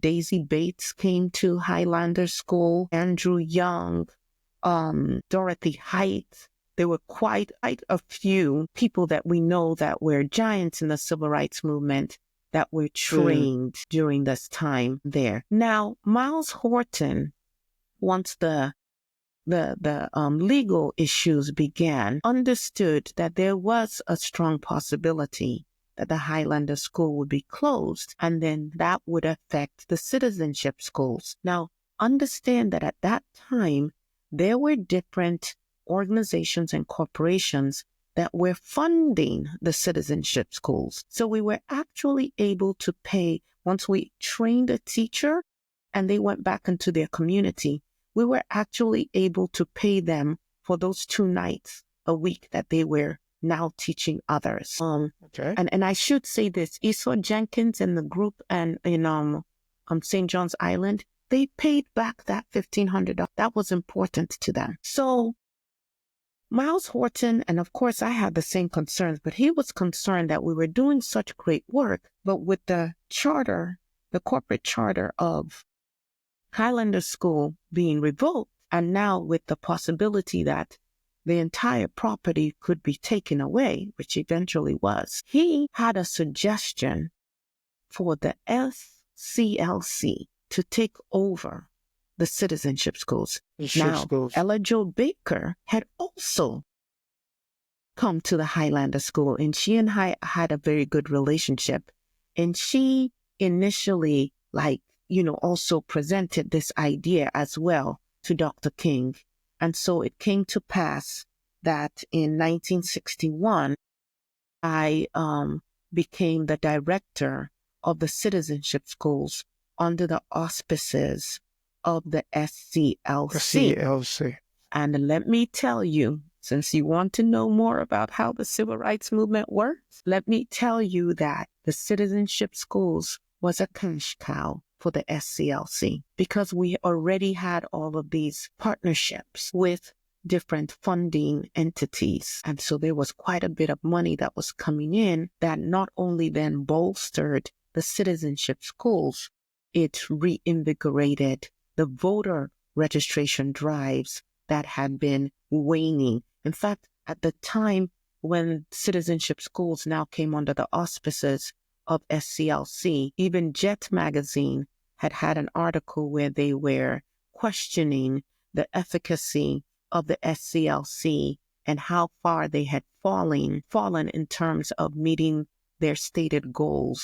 Daisy Bates came to Highlander School, Andrew Young, Dorothy Height. There were quite a few people that we know that were giants in the civil rights movement that were trained during this time there. Now, Miles Horton, once the legal issues began, understood that there was a strong possibility that the Highlander School would be closed, and then that would affect the citizenship schools. Now, understand that at that time, there were different organizations and corporations that were funding the citizenship schools. So we were actually able to pay, once we trained a teacher and they went back into their community, we were actually able to pay them for those 2 nights a week that they were now teaching others. And I should say this, Esau Jenkins and the group and in St. John's Island, they paid back that $1,500. That was important to them. So Miles Horton, and of course I had the same concerns, but he was concerned that we were doing such great work, but with the charter, the corporate charter of Highlander School being revoked, and now with the possibility that the entire property could be taken away, which eventually was, he had a suggestion for the SCLC to take over the citizenship schools. Ella Jo Baker had also come to the Highlander School, and she and I had a very good relationship. And she initially, also presented this idea as well to Dr. King. And so it came to pass that in 1961, I became the director of the citizenship schools under the auspices of the SCLC. And let me tell you, since you want to know more about how the civil rights movement works, let me tell you that the citizenship schools was a cash cow for the SCLC because we already had all of these partnerships with different funding entities. And so there was quite a bit of money that was coming in that not only then bolstered the citizenship schools, it reinvigorated the voter registration drives that had been waning. In fact, at the time when citizenship schools now came under the auspices of SCLC, even Jet magazine had an article where they were questioning the efficacy of the SCLC and how far they had fallen in terms of meeting their stated goals